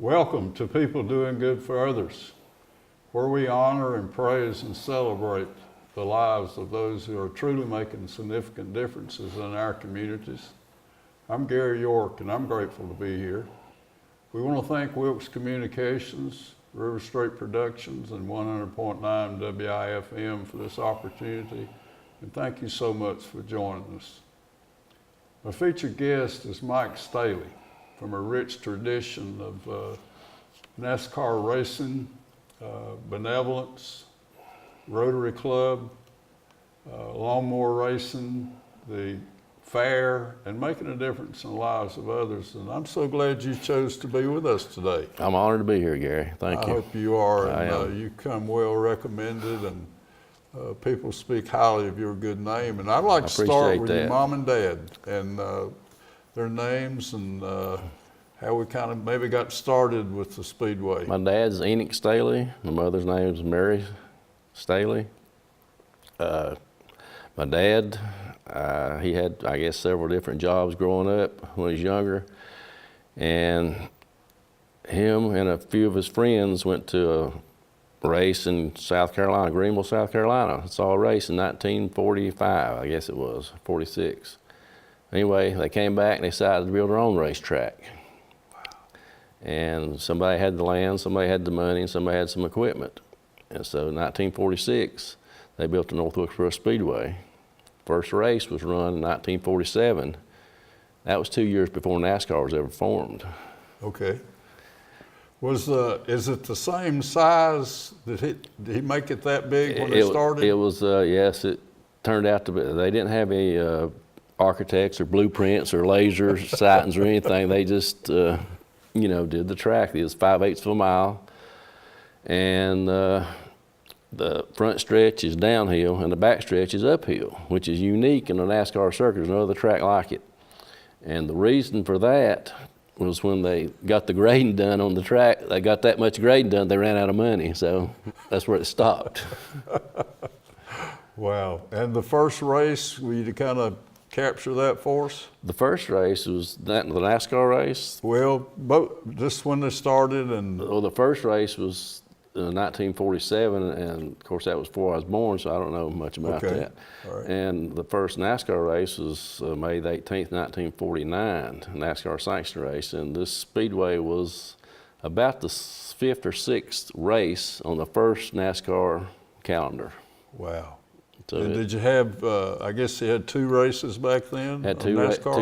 Welcome to People Doing Good for Others, where we honor and praise and celebrate the lives of those who are truly making significant differences in our communities. I'm Gary York, and I'm grateful to be here. We want to thank Wilkes Communications, River Street Productions, and 100.9 WIFM for this opportunity, and thank you so much for joining us. Our featured guest is Mike Staley, from a rich tradition of NASCAR racing, benevolence, Rotary Club, lawnmower racing, the fair, and making a difference in the lives of others. And I'm so glad you chose to be with us today. I'm honored to be here, Gary. Thank you. I hope you are. I And you come well recommended, and people speak highly of your good name. And I'd like to start with your mom and dad and their names and how we kind of maybe got started with the Speedway. My dad's Enoch Staley. My mother's name is Mary Staley. My dad, he had, I guess, several different jobs growing up when he was younger. And him and a few of his friends went to a race in South Carolina, Greenville, South Carolina. It's all a race in 1945, I guess it was, 46. Anyway, they came back and they decided to build their own racetrack. And somebody had the land, somebody had the money, and somebody had some equipment. And so in 1946, they built the North Wilkesboro Speedway. First race was run in 1947. That was 2 years before NASCAR was ever formed. Okay. Is it the same size? Did he make it that big when it started? It was, yes, it turned out to be. They didn't have any architects or blueprints or laser sightings or anything. They just, did the track. It was 5/8 of a mile. And the front stretch is downhill and the back stretch is uphill, which is unique in the NASCAR circuit. There's no other track like it. And the reason for that was when they got the grading done on the track, they got that much grading done, they ran out of money. So that's where it stopped. Wow. And the first race, will you kind of capture that for us? The first race was the NASCAR race. Well, just when they started and... Well, the first race was 1947, and of course that was before I was born, so I don't know much about that. All right. And the first NASCAR race was May the 18th, 1949, NASCAR sanctioned race, and this speedway was about the 5th or 6th race on the first NASCAR calendar. Wow. So and did you have, I guess you had 2 races back then? Had two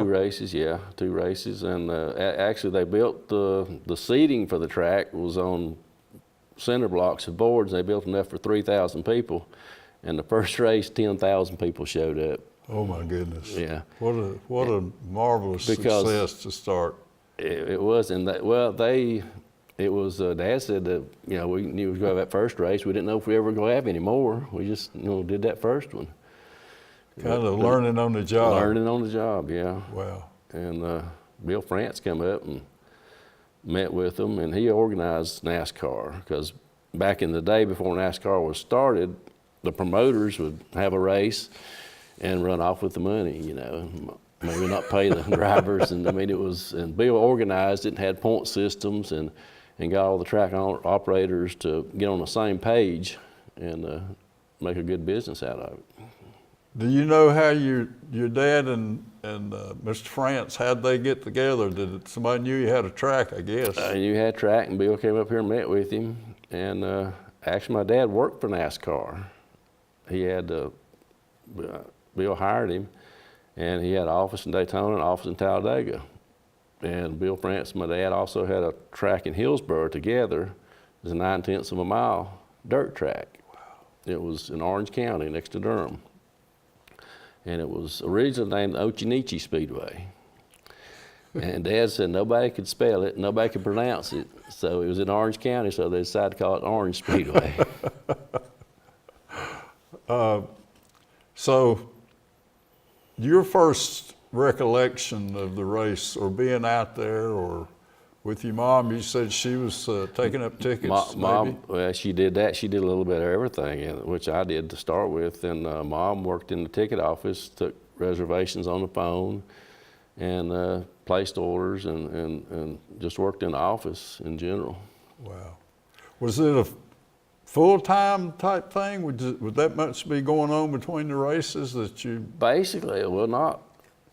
races, yeah, 2 races, and actually they built the seating for the track was on center blocks of boards. They built enough for 3,000 people, and the first race, 10,000 people showed up. Oh my goodness! Yeah, what a marvelous success to start. It was, and Dad said that we knew we was going to have that first race. We didn't know if we ever going to have any more. We just did that first one. Kind of learning on the job. Learning on the job, yeah. Wow. And Bill France came up and met with them, and he organized NASCAR, because back in the day before NASCAR was started, the promoters would have a race and run off with the money, maybe not pay the drivers. And I mean, and Bill organized it and had point systems and got all the track operators to get on the same page and make a good business out of it. Do you know how your dad and Mr. France, how'd they get together? Somebody knew you had a track, I guess? You had a track, and Bill came up here and met with him. And actually, my dad worked for NASCAR. He had, Bill hired him, and he had an office in Daytona and an office in Talladega. And Bill France and my dad also had a track in Hillsborough together. It was a 9/10 of a mile dirt track. Wow. It was in Orange County next to Durham. And it was originally named Ochinichi Speedway. And Dad said nobody could spell it, nobody could pronounce it. So it was in Orange County, so they decided to call it Orange Speedway. So your first recollection of the race, or being out there, or with your mom, you said she was taking up tickets. Mom, well, she did that. She did a little bit of everything, which I did to start with. And Mom worked in the ticket office, took reservations on the phone, and placed orders and just worked in the office in general. Wow. Was it a full-time type thing? Would that much be going on between the races that you? Basically, well, not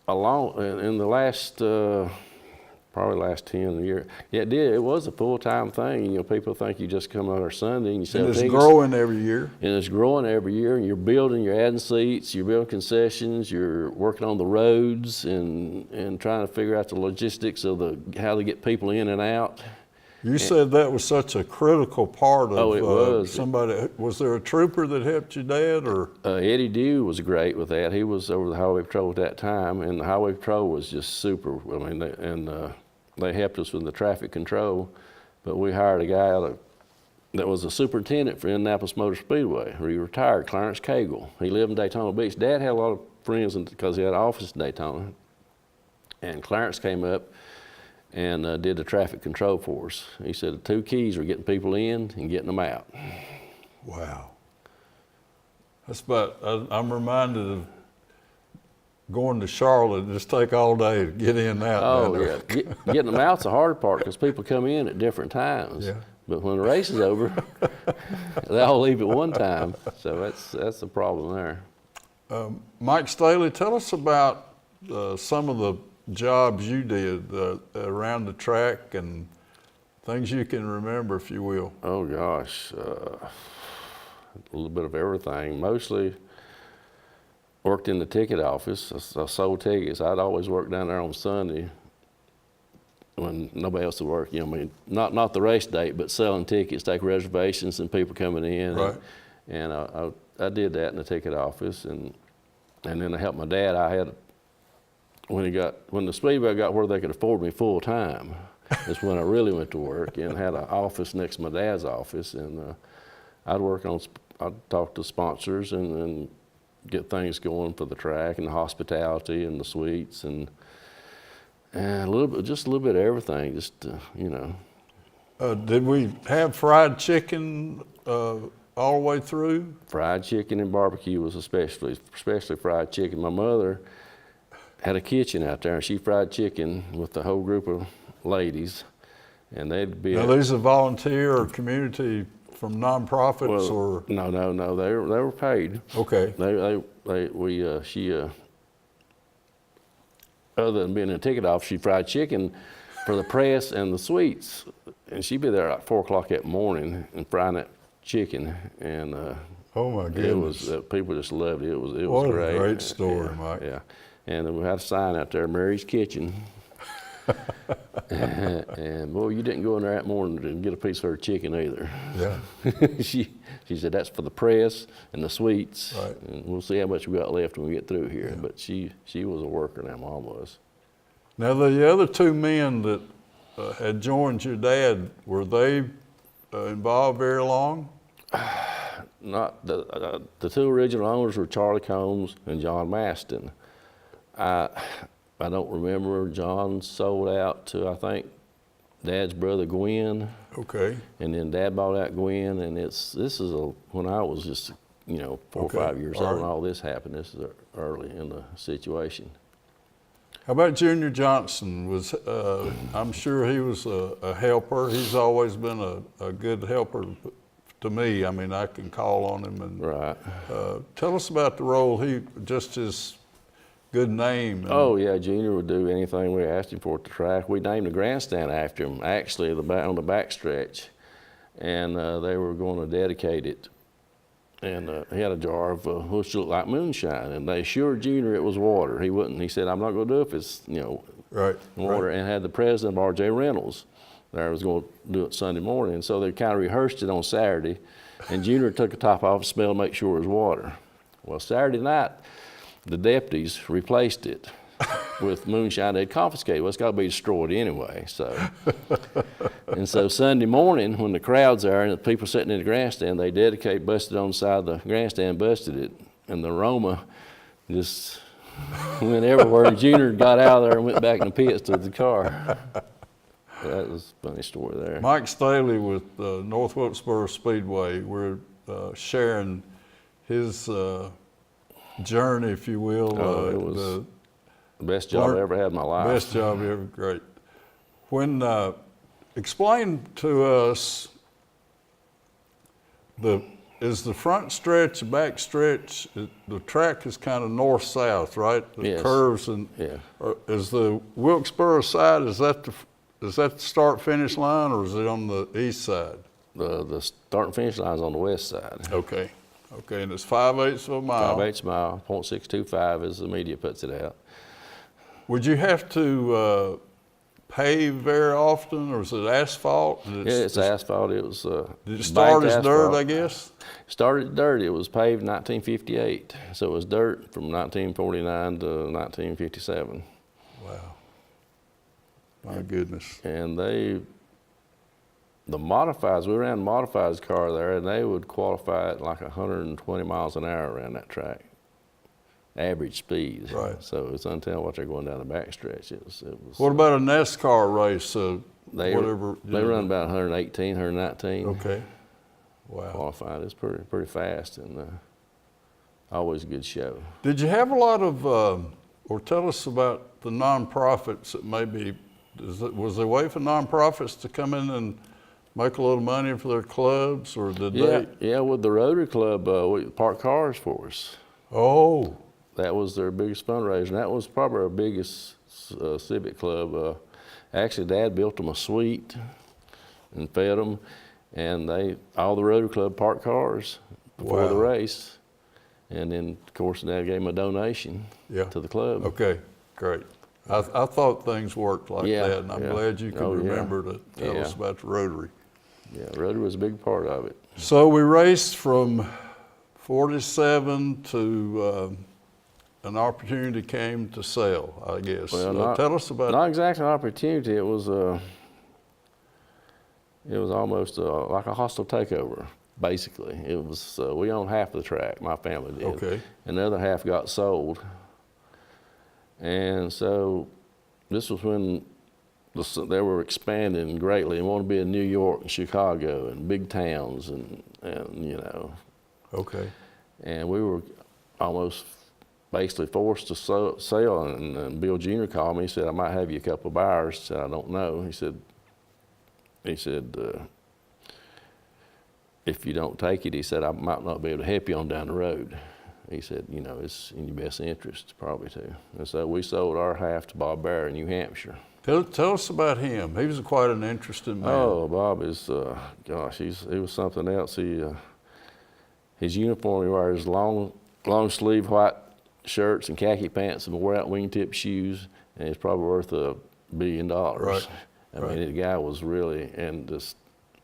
along in the last, probably last 10 years. Yeah, it did. It was a full-time thing. You know, people think you just come out on Sunday and you sell tickets. And it's growing every year. And it's growing every year, and you're building, you're adding seats, you're building concessions, you're working on the roads and trying to figure out the logistics of how to get people in and out. You said that was such a critical part of it was. Somebody. Was there a trooper that helped your dad, or? Eddie Dew was great with that. He was over the Highway Patrol at that time, and the Highway Patrol was just super. I mean, they helped us with the traffic control, but we hired a guy that was a superintendent for Indianapolis Motor Speedway. He retired, Clarence Cagle. He lived in Daytona Beach. Dad had a lot of friends because he had an office in Daytona, and Clarence came up and did the traffic control for us. He said the 2 keys are getting people in and getting them out. Wow. That's about, I'm reminded of going to Charlotte, just take all day to get in and out. Oh, yeah. Getting them out's the hard part because people come in at different times. Yeah. But when the race is over, they all leave at one time. So that's the problem there. Mike Staley, tell us about some of the jobs you did around the track and things you can remember, if you will. Oh gosh, a little bit of everything. Mostly worked in the ticket office. I sold tickets. I'd always work down there on Sunday when nobody else would work. You know, I mean, not the race date, but selling tickets, take reservations, and people coming in. Right. And I did that in the ticket office, and then I helped my dad. I had. When the Speedway got where they could afford me full time, is when I really went to work and had an office next to my dad's office, and I'd talk to sponsors and get things going for the track and the hospitality and the suites and just a little bit of everything, you know. Did we have fried chicken all the way through? Fried chicken and barbecue was especially fried chicken. My mother had a kitchen out there, and she fried chicken with the whole group of ladies, and they'd be. Now, these are volunteer or community from nonprofits, or? No, they were paid. Okay. She other than being in a ticket office, she fried chicken for the press and the suites, and she'd be there at 4 o'clock that morning and frying that chicken, and oh my goodness, it was people just loved it. It was what great. A great story, yeah, Mike. Yeah. And then we had a sign out there, Mary's Kitchen. And boy, you didn't go in there that morning to get a piece of her chicken either. Yeah. She said that's for the press and the suites. Right. And we'll see how much we got left when we get through here. Yeah. But she was a worker, now Mom was. Now the other 2 men that had joined your dad, were they involved very long? Not the 2 original owners were Charlie Combs and John Maston. I don't remember. John sold out to, I think, Dad's brother Gwen. Okay. And then Dad bought out Gwen, and when I was just, 4 or 5 years old, and all this happened. This is early in the situation. How about Junior Johnson? I'm sure he was a helper. He's always been a good helper to me. I mean, I can call on him. And right. Tell us about the role just his good name. Oh yeah, Junior would do anything we asked him for at the track. We named the grandstand after him, actually, on the back stretch, and they were going to dedicate it. And he had a jar of which looked like moonshine, and they assured Junior it was water. He wouldn't. He said, "I'm not going to do it if it's right, water." Right. And had the president of R.J. Reynolds there was going to do it Sunday morning, and so they kind of rehearsed it on Saturday. And Junior took the top off and smelled to make sure it was water. Well, Saturday night, the deputies replaced it with moonshine they'd confiscated. Well, it's got to be destroyed anyway. And so Sunday morning, when the crowd's there and the people sitting in the grandstand, they busted on the side of the grandstand, busted it, and the aroma just went everywhere. And Junior got out of there and went back in the pits to the car. That was a funny story there. Mike Staley with North Wilkesboro Speedway. We're sharing his journey, if you will. The best job I ever had in my life. Best job ever, great. When, explain to us, is the front stretch, the back stretch, the track is kind of north-south, right? The Yes. curves and, Yeah. is the Wilkesboro side, is that the start-finish line, or is it on the east side? The start and finish line's on the west side. Okay, okay, and it's 5/8 of a mile. 5/8 mile, .625 as the media puts it out. Would you have to pave very often, or is it asphalt? It's asphalt. It was Did it start as banked dirt, asphalt. I guess? Started dirt. It was paved in 1958, so it was dirt from 1949 to 1957. Wow. My goodness. And the modifieds, we ran modifieds car there, and they would qualify at like 120 miles an hour around that track, average speed. Right. So it's until what they're going down the backstretch. It was. What about a NASCAR race? They run about 118, 119. Okay. Wow. Qualified. It's pretty fast, and always a good show. Did you have a lot of, or tell us about the nonprofits that maybe, was there a way for nonprofits to come in and make a little money for their clubs, or did they? Yeah, with the Rotary Club, we parked cars for us. Oh. That was their biggest fundraiser, and that was probably our biggest civic club. Actually, Dad built them a suite and fed them, and all the Rotary Club parked cars before the race, and then of course Dad gave them a donation to the club. Okay, great. I thought things worked like that, and I'm glad you could remember to tell us about the Rotary. Yeah, Rotary was a big part of it. So we raced from 47 to an opportunity came to sell, I guess. Well, tell us about. Not exactly an opportunity. It was almost like a hostile takeover, basically. It was we owned half the track. My family did. Okay. And the other half got sold. And so this was when they were expanding greatly and wanted to be in New York and Chicago and big towns and you know. Okay. And we were almost basically forced to sell. And Bill Jr. called me. He said, I might have you a couple of buyers. I said, I don't know. He said, if you don't take it, he said, I might not be able to help you on down the road. He said, you know, it's in your best interest probably to. And so we sold our half to Bob Bear in New Hampshire. Tell us about him. He was quite an interesting man. Oh, Bob is, gosh, he was something else. His uniform, he wears long sleeve white shirts and khaki pants and wore out wingtip shoes, and it's probably worth $1 billion. Right. I mean, the guy was really, and just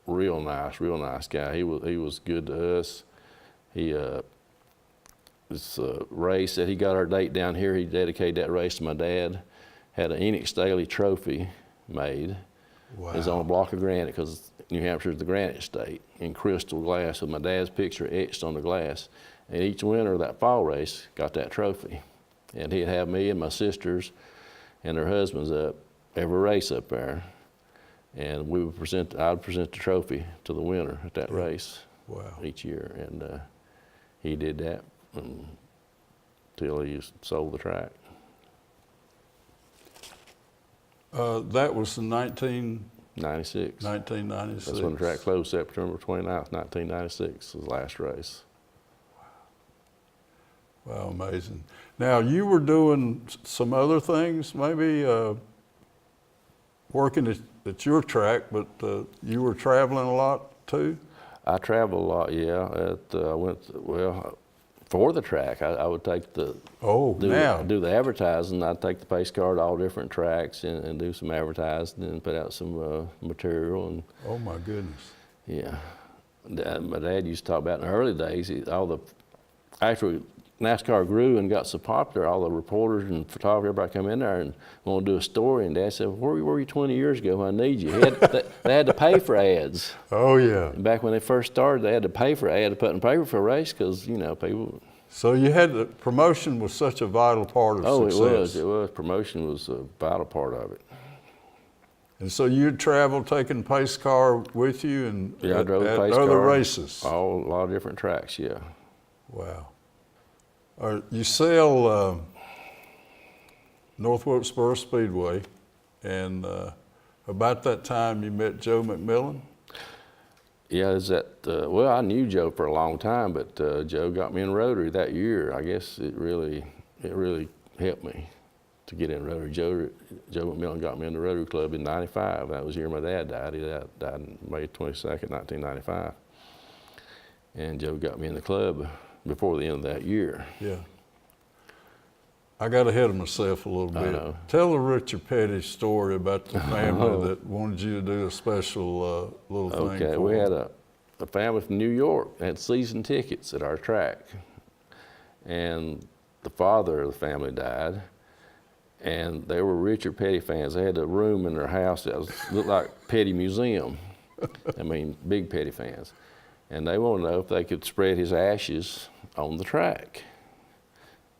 real nice guy. He was good to us. This race that he got our date down here, he dedicated that race to my dad. Had an Mike Staley trophy made. Wow. It's on a block of granite because New Hampshire is the granite state, in crystal glass with my dad's picture etched on the glass. And each winner of that fall race got that trophy. And he'd have me and my sisters and their husbands up every race up there. And I'd present the trophy to the winner at that race each year. And he did that until he sold the track. That was in 1996. 1996. That's when the track closed, September 29th, 1996, was the last race. Wow, amazing. Now, you were doing some other things, maybe working at your track, but you were traveling a lot too? I traveled a lot, yeah. I went, for the track, I would take do the advertising. I'd take the pace car to all different tracks and do some advertising and put out some material. And oh my goodness. Yeah. My dad used to talk about in the early days, after NASCAR grew and got so popular, all the reporters and photographers, everybody come in there and want to do a story. And Dad said, where were you 20 years ago when I need you? They had to pay for ads. Oh, yeah. And back when they first started, they had to pay for ads to put in paper for a race because, you know, people. So you had promotion was such a vital part of success. It was. Promotion was a vital part of it. And so you'd travel taking pace car with you and I drove the pace other car, races? A lot of different tracks, yeah. Wow. You sell North Wilkesboro Speedway, and about that time you met Joe McMillan. Yeah, well, I knew Joe for a long time, but Joe got me in Rotary that year. I guess it really helped me to get in Rotary. Joe McMillan got me in the Rotary Club in '95. That was the year my dad died. He died on May 22nd, 1995. And Joe got me in the club before the end of that year. Yeah. I got ahead of myself a little bit. know. Tell the Richard Petty story about the family that wanted you to do a special little thing. Okay, for we them. had a family from New York that had season tickets at our track. And the father of the family died. And they were Richard Petty fans. They had a room in their house that looked like Petty Museum. I mean, big Petty fans. And they wanted to know if they could spread his ashes on the track.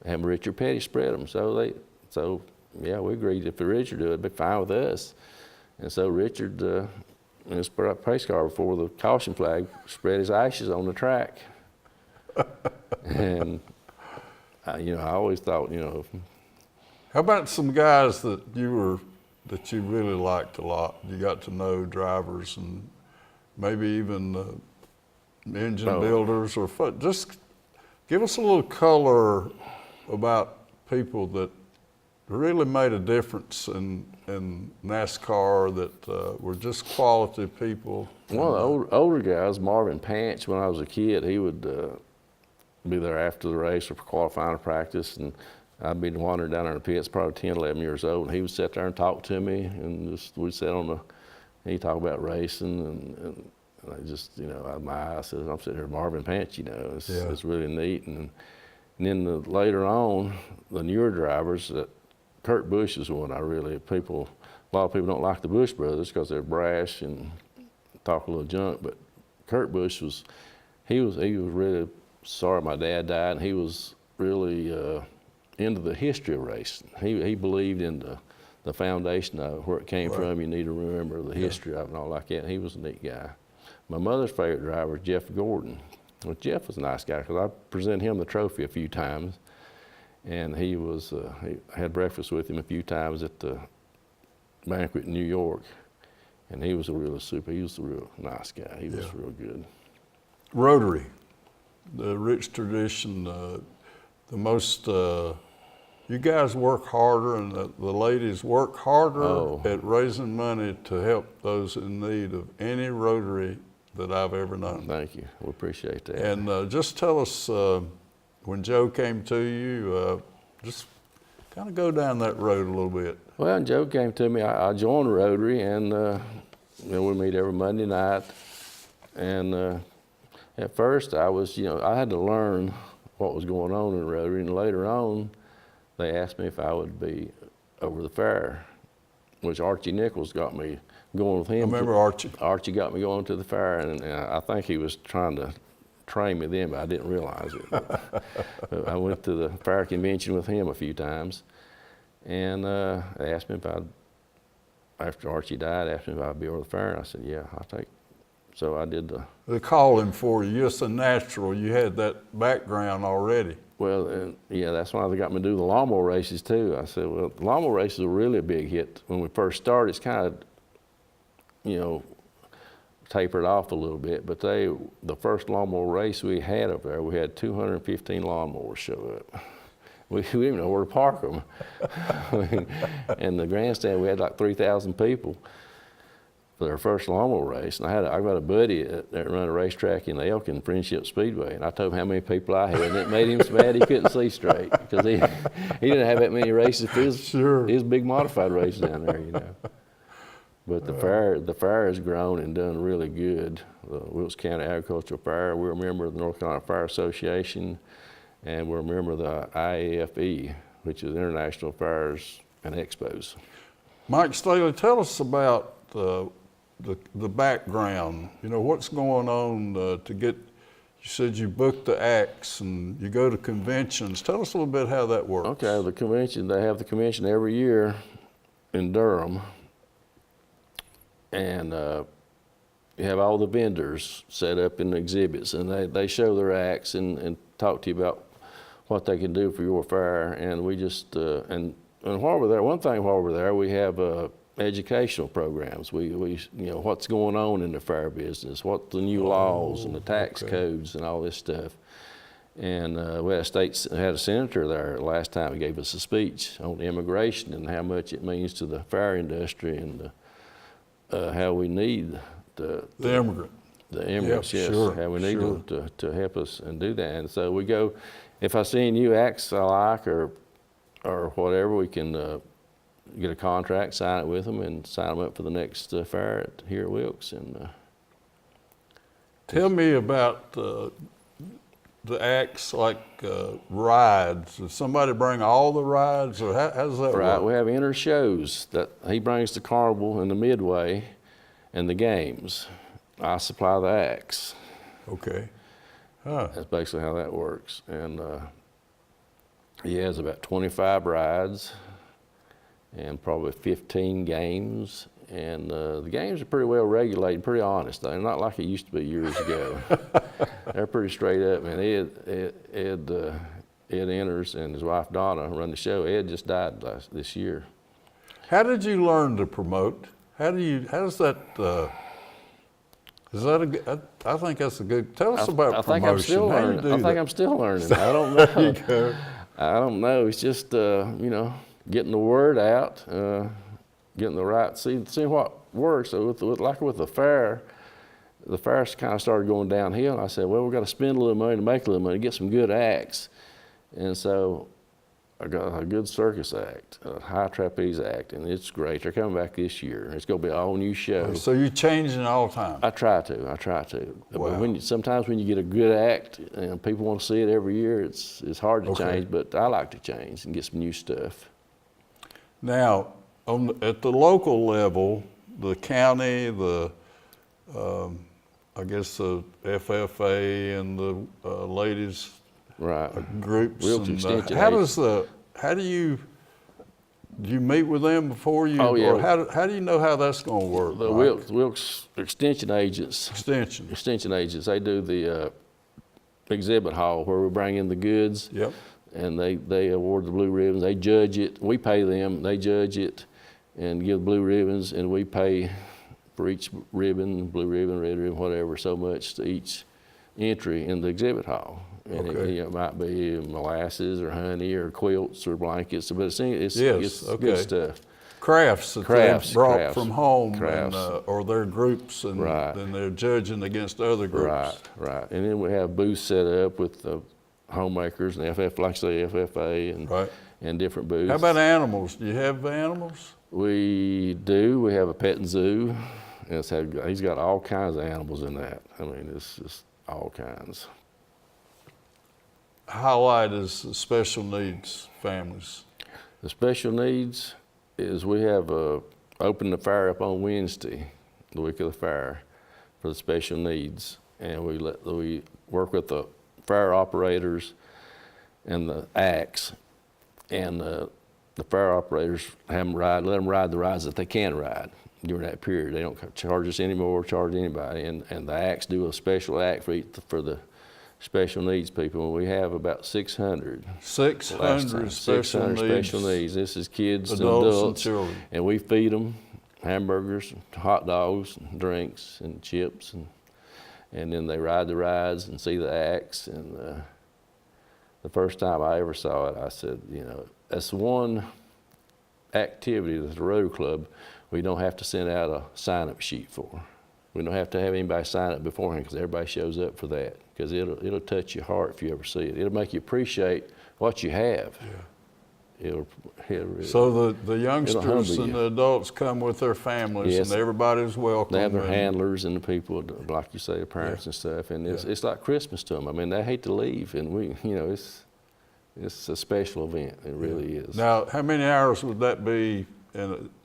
Have Richard Petty spread them. So yeah, we agreed if Richard do it, it'd be fine with us. And so Richard, in his pace car before the caution flag, spread his ashes on the track. And I always thought, How about some guys that you really liked a lot? You got to know drivers and maybe even engine builders or just give us a little color about people that really made a difference in NASCAR that were just quality people. One of the older guys, Marvin Panch, when I was a kid, he would be there after the race or for qualifying or practice, and I'd be wandering down there in the pits, probably 10, 11 years old, and he would sit there and talk to me, and we'd sit he'd talk about racing, and I just, out of my eyes, I'm sitting here, Marvin Panch, it's really neat. And then later on, the newer drivers, Kurt Busch is one a lot of people don't like the Busch brothers because they're brash and talk a little junk, but Kurt Busch he was really sorry my dad died, and he was really into the history of racing. He believed in the foundation of where it came from. You need to remember the history of it and all like that. And he was a neat guy. My mother's favorite driver was Jeff Gordon. Well, Jeff was a nice guy because I presented him the trophy a few times, and he had breakfast with him a few times at the banquet in New York, and he was he was a real nice guy. He was real good. Rotary, the rich tradition, the most, you guys work harder and the ladies work harder at raising money to help those in need of any Rotary that I've ever known. Thank you. We appreciate that. And just tell us, when Joe came to you, just kind of go down that road a little bit. Well, Joe came to me. I joined Rotary, and we meet every Monday night. And at first, I had to learn what was going on in Rotary, and later on, they asked me if I would be over the fair, which Archie Nichols got me going with him. I remember Archie. Archie got me going to the fair, and I think he was trying to train me then, but I didn't realize it. But I went to the fair convention with him a few times, and they asked me after Archie died, asked me if I'd be over the fair, and I said, yeah, I'll take it. So I did They called him for you. You're so natural. You had that background already. Well, that's why they got me to do the lawnmower races too. I said, well, the lawnmower races were really a big hit. When we first started, it's kind of, tapered off a little bit, but the first lawnmower race we had up there, we had 215 lawnmowers show up. We didn't even know where to park them. And the grandstand, we had like 3,000 people for their first lawnmower race. And I got a buddy that run a racetrack in Elkin, Friendship Speedway, and I told him how many people I had, and it made him so mad he couldn't see straight because he didn't have that many races for his big modified races down there, But the fair has grown and done really good. The Wilkes County Agricultural Fair, we're a member of the North Carolina Fire Association, and we're a member of the IAFE, which is International Fairs and Expos. Mike Staley, tell us about the background. What's going on to get, you said you booked the acts and you go to conventions. Tell us a little bit how that works. Okay, the convention, they have the convention every year in Durham. And you have all the vendors set up in the exhibits, and they show their acts and talk to you about what they can do for your fair. And we just, and And while we're there, one thing while we're there, we have educational programs. We what's going on in the fair business, what the new laws and the tax codes and all this stuff. And we had a senator there last time. He gave us a speech on immigration and how much it means to the fair industry and how we need the immigrant. The immigrants, yep, yes, sure, how we need them to help us and do that. And so we go, if I see new acts I like or whatever, we can get a contract, sign it with them, and sign them up for the next fair here at Wilkes. And tell me about the acts like rides. Does somebody bring all the rides, or how does that work? Right, we have inner shows that he brings the carnival and the midway and the games. I supply the acts. Okay. Huh. That's basically how that works. And he has about 25 rides and probably 15 games. And the games are pretty well regulated, pretty honest. They're not like it used to be years ago. They're pretty straight up. And Ed Enters and his wife Donna run the show. Ed just died this year. How did you learn to promote? How does that? Is that I think that's a good. Tell us about promotion. I think I'm still learning. I think I'm still learning. I don't know. There you go. I don't know. It's just getting the word out, getting the right. See what works. So with the fair kind of started going downhill. And I said, well, we've got to spend a little money to make a little money, get some good acts, and so I got a good circus act, a high trapeze act, and it's great. They're coming back this year. It's going to be an all-new show. So you're changing all the time? I try to. Wow. But sometimes when you get a good act and people want to see it every year, it's hard to change, but I like to change and get some new stuff. Now, at the local level, the county, I guess the FFA and the ladies groups. And, how do you meet with them before you? Oh, yeah. Or how do you know how that's going to work? The Wilkes extension agents. Extension agents. They do the exhibit hall where we bring in the goods. Yep. And they award the blue ribbons. They judge it. We pay them. They judge it and give blue ribbons, and we pay for each ribbon, blue ribbon, red ribbon, whatever, so much to each entry in the exhibit hall. And it might be molasses or honey or quilts or blankets, but it's good stuff. Crafts that they brought from home, or their groups, and then they're judging against other groups. Right. And then we have booths set up with the homemakers and like I say, FFA and different booths. How about animals? Do you have animals? We do. We have a petting zoo. And he's got all kinds of animals in that. I mean, it's just all kinds. Highlight is the special needs families. The special needs is we have opened the fair up on Wednesday, the week of the fair, for the special needs, and we work with the fair operators and the acts, and the fair operators let them ride the rides that they can ride during that period. They don't charge us anymore, charge anybody, and the acts do a special act for the special needs people. We have about 600. 600 special needs. This is kids adults and and children. And we feed them hamburgers, hot dogs, and drinks, and chips, and then they ride the rides and see the acts. And the first time I ever saw it, I said, that's one activity that the Rotary Club we don't have to send out a sign-up sheet for. We don't have to have anybody sign up beforehand because everybody shows up for that. Because it'll touch your heart if you ever see it. It'll make you appreciate what you have. Yeah. So the youngsters and the adults come with their families, and everybody's welcome. They have their handlers and the people, like you say, the parents and stuff. And it's like Christmas to them. I mean, they hate to leave, and it's a special event. It really is. Now, how many hours would that be?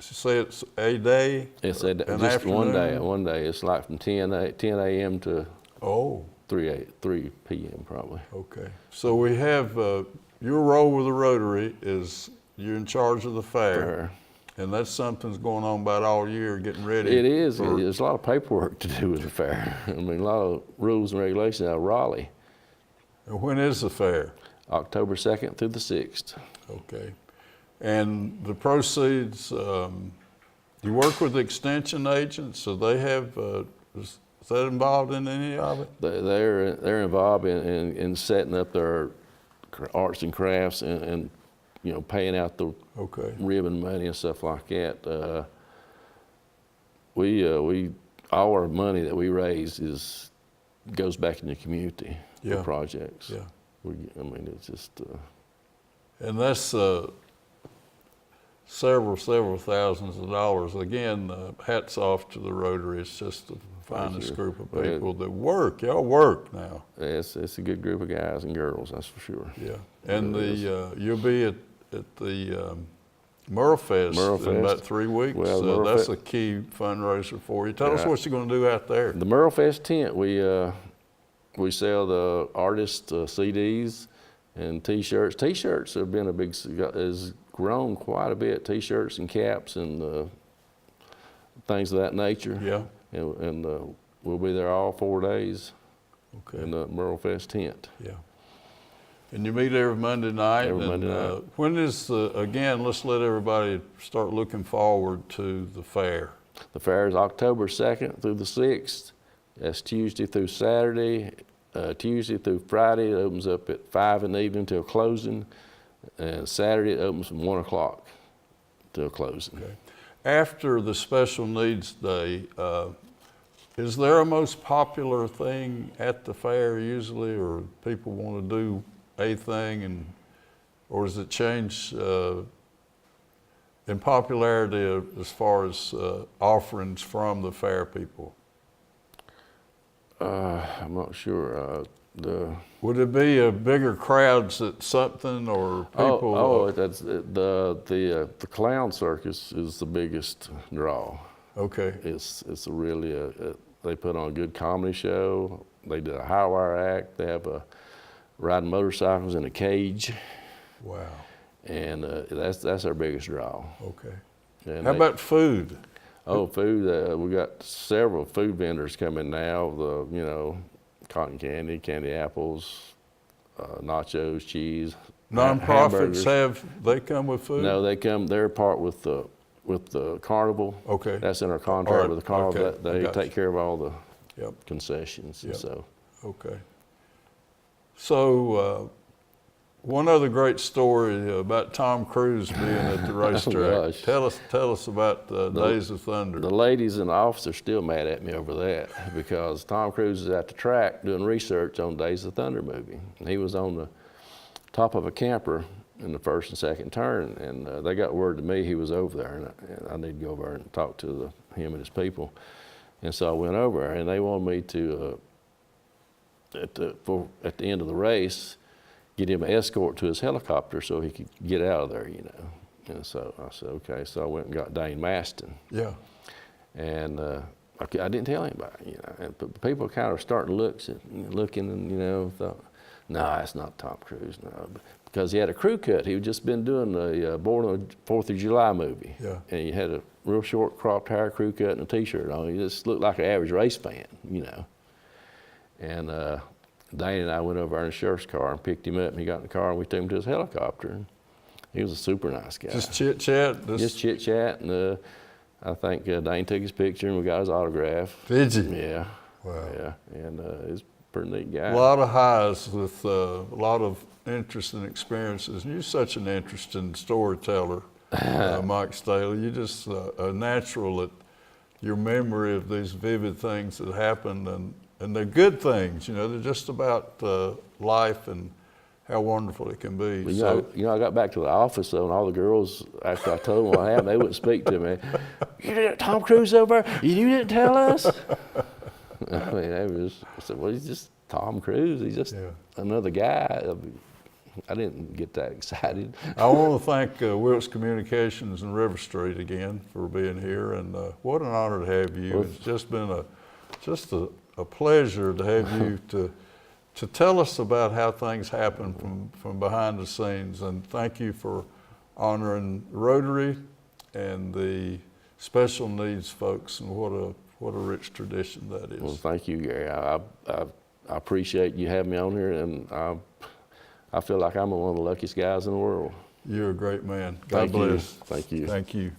Say it's a day. It's just one day. One day. It's like from 10 a.m. to 3 p.m. probably. Okay. So we have your role with the Rotary is you're in charge of the fair. And that's something's going on about all year, getting ready. It is. There's a lot of paperwork to do with the fair. I mean, a lot of rules and regulations out of Raleigh. And when is the fair? October 2nd through the 6th. Okay. And the proceeds, you work with extension agents, so they have, is that involved in any of it? They're involved in setting up their arts and crafts and you know, paying out the ribbon money and stuff like that. All our money that we raise goes back in the community for projects. Yeah. I mean, it's just. And that's several thousands of dollars. Again, hats off to the Rotary. It's just the finest group of people that work. Y'all work now. It's a good group of guys and girls, that's for sure. Yeah. And you'll be at the Merle Fest in about 3 weeks. Well, that's a key fundraiser for you. Tell us what you're going to do out there. The Merle Fest tent, we sell the artist CDs and T-shirts. T-shirts have been has grown quite a bit. T-shirts and caps and things of that nature. Yeah. And we'll be there all 4 days in the Merle Fest tent. Yeah. And you meet every Monday night. Every Monday night. When is again, let's let everybody start looking forward to the fair. The fair is October 2nd through the 6th. That's Tuesday through Saturday. Tuesday through Friday, it opens up at 5 in the evening till closing. And Saturday, it opens from 1 o'clock till closing. Okay. After the Special Needs Day, is there a most popular thing at the fair usually, or people want to do a thing, or does it change in popularity as far as offerings from the fair people? I'm not sure. Would it be a bigger crowds at something, or people? That's the clown circus is the biggest draw. Okay. It's really they put on a good comedy show. They did a high wire act. They have riding motorcycles in a cage. Wow. And that's our biggest draw. Okay. And how about food? Oh, food. We got several food vendors coming now. Cotton candy, candy apples, nachos, cheese. Nonprofits they come with food? No, they're part with the carnival. Okay. That's in our contract with the carnival. Okay. They take care of all the concessions. Yep. So. Okay. So one other great story about Tom Cruise being at the racetrack. Tell us about Days of Thunder. The ladies in the office are still mad at me over that because Tom Cruise is at the track doing research on Days of Thunder movie. And he was on the top of a camper in the first and second turn, and they got word to me he was over there, and I need to go over there and talk to him and his people. And so I went over, and they wanted me to, at the end of the race, get him an escort to his helicopter so he could get out of there, And so I said, okay. So I went and got Dane Maston. Yeah. And I didn't tell anybody, And people kind of starting looking and, thought, no, that's not Tom Cruise, no. Because he had a crew cut. He had just been doing the Born on the 4th of July movie. Yeah. And he had a real short cropped hair, crew cut, and a T-shirt on. He just looked like an average race fan, And Dane and I went over in the sheriff's car and picked him up, and he got in the car, and we took him to his helicopter. And he was a super nice guy. Just chit-chat? Just chit-chat, and I think Dane took his picture, and we got his autograph. Did you? Yeah. Wow. Yeah, and he's a pretty neat guy. A lot of highs with a lot of interesting experiences. And you're such an interesting storyteller, Mike Staley. You're just a natural at your memory of these vivid things that happened, and they're good things, they're just about life and how wonderful it can be. I got back to the office though, and all the girls, after I told them what happened, they wouldn't speak to me. You did Tom Cruise over? You didn't tell us? I mean, I said, well, he's just Tom Cruise. He's just another guy. I didn't get that excited. I want to thank Wilkes Communications and River Street again for being here, and what an honor to have you. It's just been a pleasure to have you to tell us about how things happen from behind the scenes, and thank you for honoring Rotary and the special needs folks, and what a rich tradition that is. Well, thank you, Gary. I appreciate you having me on here, and I feel like I'm one of the luckiest guys in the world. You're a great man. God bless. Thank you. Thank you.